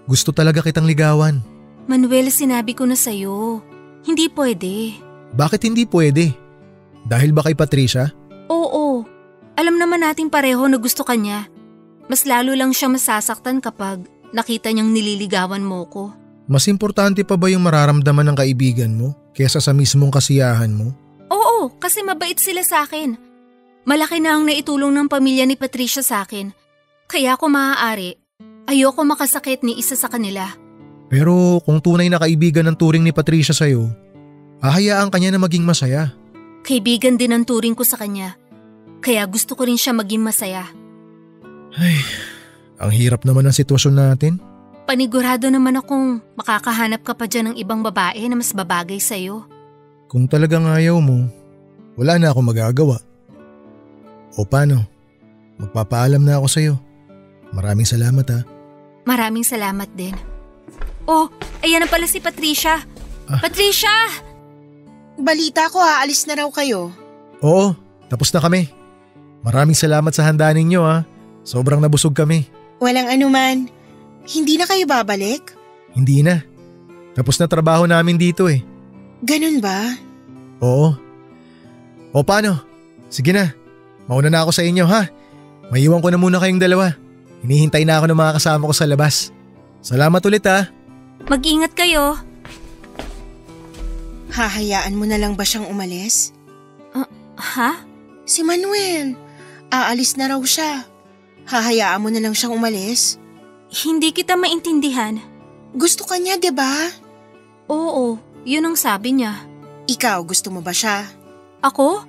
Gusto talaga kitang ligawan. Manuel, sinabi ko na sa'yo. Hindi pwede. Bakit hindi pwede? Dahil ba kay Patricia? Oo. Alam naman natin pareho na gusto ka niya. Mas lalo lang siya masasaktan kapag nakita niyang nililigawan mo ko. Mas importante pa ba yung mararamdaman ng kaibigan mo kesa sa mismong kasiyahan mo? Oo, kasi mabait sila sa akin. Malaki na ang naitulong ng pamilya ni Patricia sa akin. Kaya kung maaari, ayoko makasakit ni isa sa kanila. Pero kung tunay na kaibigan ng turing ni Patricia sa'yo, hahayaan ka niya na maging masaya. Kaibigan din ang turing ko sa kanya. Kaya gusto ko rin siya maging masaya. Ay, ang hirap naman ng sitwasyon natin. Panigurado naman akong makakahanap ka pa dyan ng ibang babae na mas babagay sa'yo. Kung talagang ayaw mo, wala na akong magagawa. O paano? Magpapaalam na ako sa'yo. Maraming salamat ha. Maraming salamat din. Oh, ayan na pala si Patricia. Patricia! Balita ko aalis na raw kayo. Oo, tapos na kami. Maraming salamat sa handa ninyo ha. Sobrang nabusog kami. Walang anuman. Hindi na kayo babalik? Hindi na. Tapos na trabaho namin dito eh. Ganun ba? Oo. O paano? Sige na. Mauna na ako sa inyo ha. Maiwan ko na muna kayong dalawa. Hinihintay na ako ng mga kasama ko sa labas. Salamat ulit ha. Mag-ingat kayo. Hahayaan mo na lang ba siyang umalis? Ha? Si Manuel. Aalis na raw siya. Hahayaan mo na lang siyang umalis? Hindi kita maintindihan. Gusto ka niya, 'di ba? Oo, yun ang sabi niya. Ikaw, gusto mo ba siya? Ako?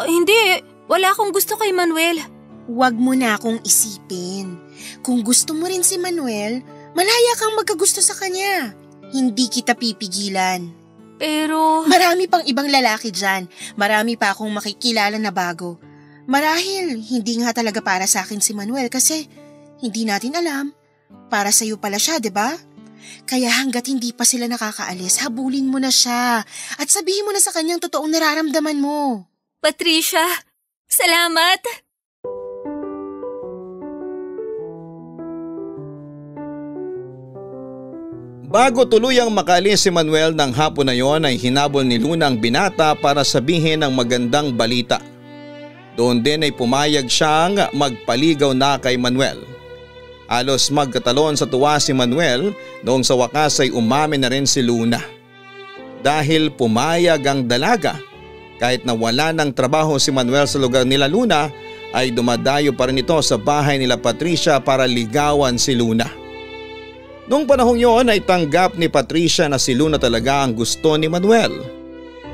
Hindi. Wala akong gusto kay Manuel. Huwag mo na akong isipin. Kung gusto mo rin si Manuel, malaya kang magkagusto sa kanya. Hindi kita pipigilan. Pero… Marami pang ibang lalaki dyan. Marami pa akong makikilala na bago. Marahil, hindi nga talaga para sa akin si Manuel kasi hindi natin alam. Para sa'yo pala siya, 'di ba? Kaya hanggat hindi pa sila nakakaalis, habulin mo na siya at sabihin mo na sa kanyang totoong nararamdaman mo. Patricia, salamat! Bago tuluyang makaalis si Manuel ng hapon na yon ay hinabol ni Luna ang binata para sabihin ang magandang balita. Doon din ay pumayag siyang magpaligaw na kay Manuel. Halos magkatalon sa tuwa si Manuel noong sa wakas ay umamin na rin si Luna. Dahil pumayag ang dalaga, kahit na wala ng trabaho si Manuel sa lugar nila Luna ay dumadayo pa rin ito sa bahay nila Patricia para ligawan si Luna. Noong panahong yon ay tanggap ni Patricia na si Luna talaga ang gusto ni Manuel.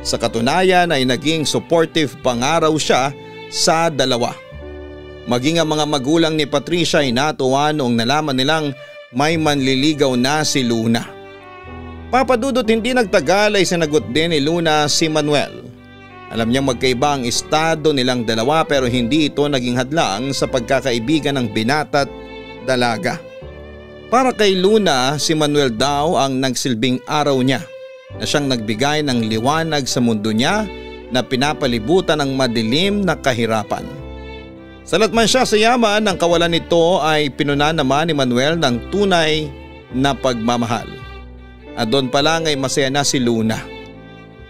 Sa katunayan ay naging supportive pangaraw siya sa dalawa. Maging ang mga magulang ni Patricia ay natuwa noong nalaman nilang may manliligaw na si Luna. Papadudot hindi nagtagal ay sinagot din ni Luna si Manuel. Alam niyang magkaiba ang estado nilang dalawa pero hindi ito naging hadlang sa pagkakaibigan ng binata at dalaga. Para kay Luna, si Manuel daw ang nagsilbing araw niya na siyang nagbigay ng liwanag sa mundo niya na pinapalibutan ng madilim na kahirapan. Salat man siya sa yaman, ang kawalan nito ay pinuna naman ni Manuel ng tunay na pagmamahal. At doon pa lang ay masaya na si Luna.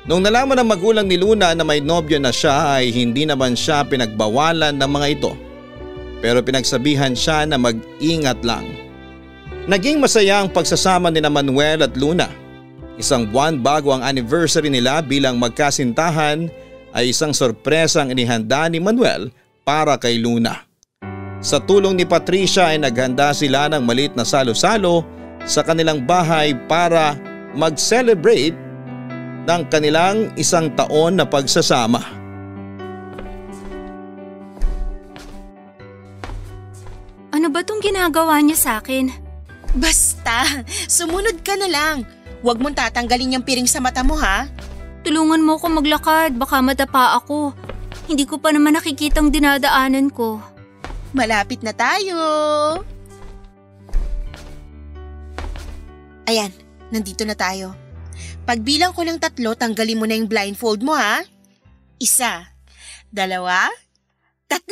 Nung nalaman ng magulang ni Luna na may nobyo na siya ay hindi naman siya pinagbawalan ng mga ito. Pero pinagsabihan siya na mag-ingat lang. Naging masaya ang pagsasama ni Manuel at Luna. Isang buwan bago ang anniversary nila bilang magkasintahan ay isang sorpresa ang inihanda ni Manuel para kay Luna. Sa tulong ni Patricia ay naghanda sila ng maliit na salo-salo sa kanilang bahay para mag-celebrate ng kanilang 1 taon na pagsasama. Ano ba ba tong ginagawa niya sa akin? Basta, sumunod ka na lang. Huwag mong tatanggalin yung piring sa mata mo ha. Tulungan mo ko maglakad, baka madapa ako. Hindi ko pa naman nakikitang dinadaanan ko. Malapit na tayo. Ayan, nandito na tayo. Pagbilang ko ng 3, tanggalin mo na yung blindfold mo ha. 1, 2, 3.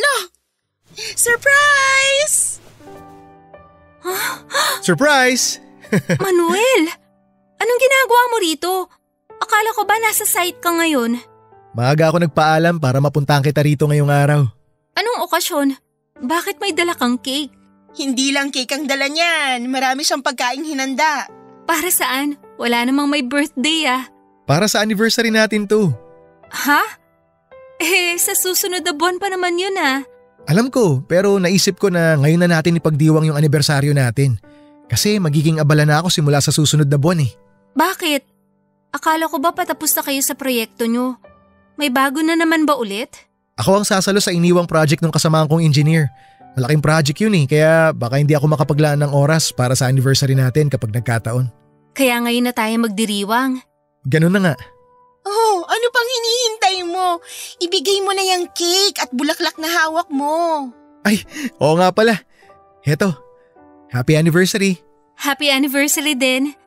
Surprise! Surprise! Manuel! Anong ginagawa mo rito? Akala ko ba nasa site ka ngayon? Maaga ako nagpaalam para mapuntahan kita rito ngayong araw. Anong okasyon? Bakit may dala kang cake? Hindi lang cake ang dala niyan. Marami siyang pagkaing hinanda. Para saan? Wala namang may birthday ah. Para sa anniversary natin to. Ha? Sa susunod na buwan pa naman yun ah. Alam ko, pero naisip ko na ngayon na natin ipagdiwang yung anibersaryo natin. Kasi magiging abala na ako simula sa susunod na buwan eh. Bakit? Akala ko ba patapos na kayo sa proyekto nyo? May bago na naman ba ulit? Ako ang sasalo sa iniwang project ng kasamahan kong engineer. Malaking project yun eh, kaya baka hindi ako makapaglaan ng oras para sa anniversary natin kapag nagkataon. Kaya ngayon na tayo magdiriwang. Ganun na nga. Oh, ano pang hinihintay mo? Ibigay mo na yung cake at bulaklak na hawak mo. Ay, oo nga pala. Heto, happy anniversary. Happy anniversary din.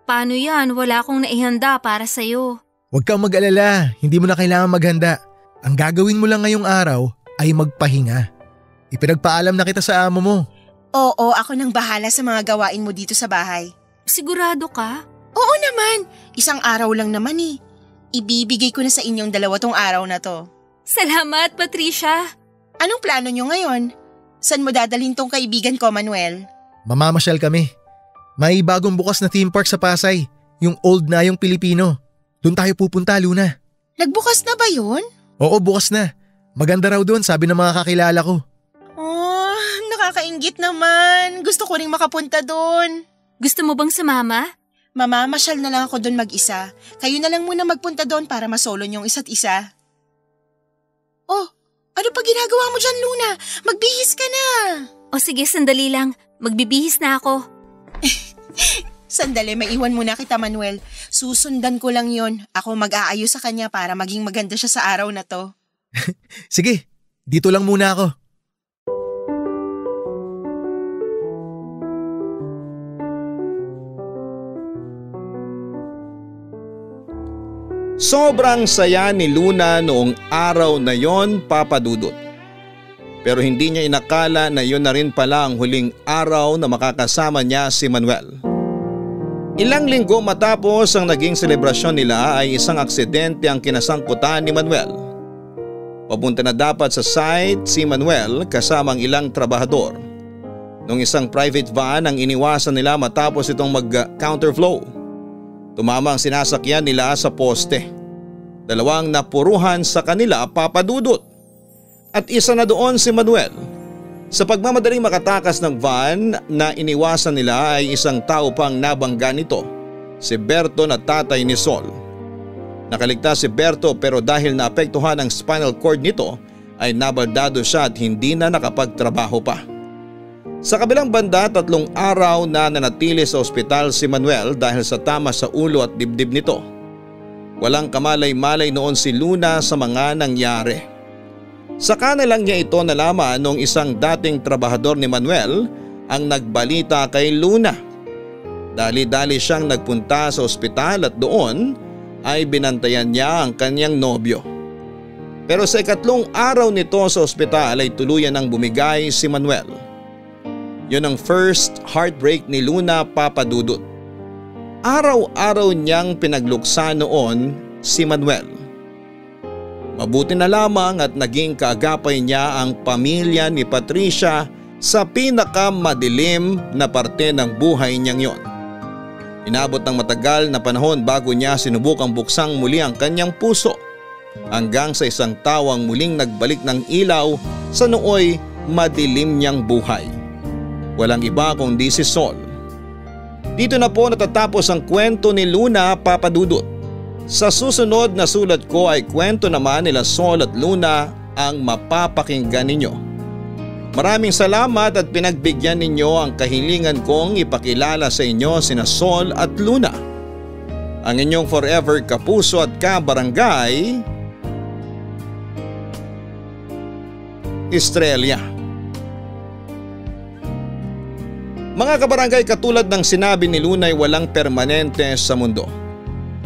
Paano yan? Wala akong naihanda para sa'yo. Huwag kang mag-alala, hindi mo na kailangan maghanda. Ang gagawin mo lang ngayong araw ay magpahinga. Ipinagpaalam na kita sa amo mo. Oo, ako nang bahala sa mga gawain mo dito sa bahay. Sigurado ka? Oo naman, 1 araw lang naman eh. Ibibigay ko na sa inyong 2 tong araw na to. Salamat, Patricia. Anong plano nyo ngayon? Saan mo dadalhin tong kaibigan ko, Manuel? Mamamasyal kami. May bagong bukas na theme park sa Pasay, yung Old na yung Pilipino. Doon tayo pupunta, Luna. Nagbukas na ba yun? Oo, bukas na. Maganda raw doon, sabi ng mga kakilala ko. Oh, nakakainggit naman. Gusto ko ring makapunta doon. Gusto mo bang sumama? Mamamasyal na lang ako doon mag-isa. Kayo na lang muna magpunta doon para masolo niyong isa't isa. Oh, ano pa ginagawa mo dyan, Luna? Magbihis ka na. O sige, sandali lang. Magbibihis na ako. Sandali, maiwan muna kita, Manuel. Susundan ko lang yon. Ako mag-aayos sa kanya para maging maganda siya sa araw na to. Sige, dito lang muna ako. Sobrang saya ni Luna noong araw na yon, Papa Dudut. Pero hindi niya inakala na yun na rin pala ang huling araw na makakasama niya si Manuel. Ilang linggo matapos ang naging selebrasyon nila ay isang aksidente ang kinasangkutan ni Manuel. Papunta na dapat sa site si Manuel kasama ang ilang trabahador. Nung isang private van ang iniwasan nila matapos itong mag-counterflow. Tumama ang sinasakyan nila sa poste. 2 napuruhan sa kanila, Papa Dudut. At isa na doon si Manuel. Sa pagmamadaling makatakas ng van na iniwasan nila ay isang tao pang nabangga nito, si Berto na tatay ni Sol. Nakaligtas si Berto pero dahil naapektuhan ang spinal cord nito ay nabaldado siya at hindi na nakapagtrabaho pa. Sa kabilang banda, 3 araw na nanatili sa ospital si Manuel dahil sa tama sa ulo at dibdib nito. Walang kamalay-malay noon si Luna sa mga nangyari. Saka na lang niya ito nalaman nung isang dating trabahador ni Manuel ang nagbalita kay Luna. Dali-dali siyang nagpunta sa ospital at doon ay binantayan niya ang kanyang nobyo. Pero sa 3 araw nito sa ospital ay tuluyan ang bumigay si Manuel. Yun ang first heartbreak ni Luna, Papa Dudut. Araw-araw niyang pinagluksa noon si Manuel. Mabuti na lamang at naging kaagapay niya ang pamilya ni Patricia sa pinakamadilim na parte ng buhay niyang yon. Inabot ng matagal na panahon bago niya sinubukang buksang muli ang kanyang puso hanggang sa isang tawang muling nagbalik ng ilaw sa nooy madilim niyang buhay. Walang iba kundi si Sol. Dito na po natatapos ang kwento ni Luna, Papa Dudut. Sa susunod na sulat ko ay kwento naman nila Sol at Luna ang mapapakinggan ninyo. Maraming salamat at pinagbigyan ninyo ang kahilingan kong ipakilala sa inyo sina Sol at Luna. Ang inyong forever kapuso at kabarangay, Estrella. Mga kabarangay, katulad ng sinabi ni Luna ay walang permanente sa mundo.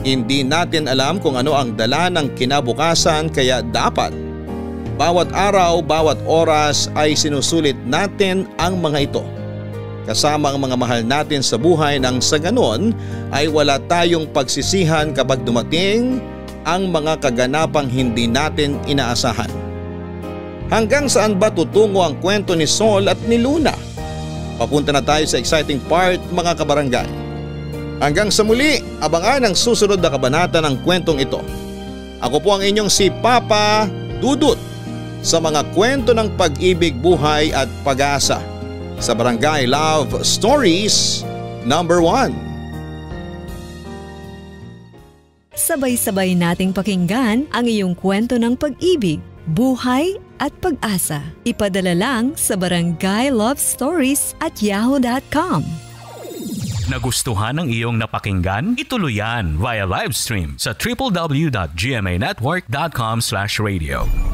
Hindi natin alam kung ano ang dala ng kinabukasan kaya dapat bawat araw, bawat oras ay sinusulit natin ang mga ito. Kasama ang mga mahal natin sa buhay nang sa ganon ay wala tayong pagsisihan kapag dumating ang mga kaganapang hindi natin inaasahan. Hanggang saan ba tutungo ang kwento ni Sol at ni Luna? Papunta na tayo sa exciting part, mga kabarangay. Hanggang sa muli, abangan ang susunod na kabanata ng kwentong ito. Ako po ang inyong si Papa Dudut sa mga kwento ng pag-ibig, buhay at pag-asa sa Barangay Love Stories number 1. Sabay-sabay nating pakinggan ang iyong kwento ng pag-ibig, buhay at pag-asa. Ipadala lang sa barangaylovestories@yahoo.com. Nagustuhan ng iyong napakinggan? Ituloy yan via live stream sa www.gmanetwork.com/radio.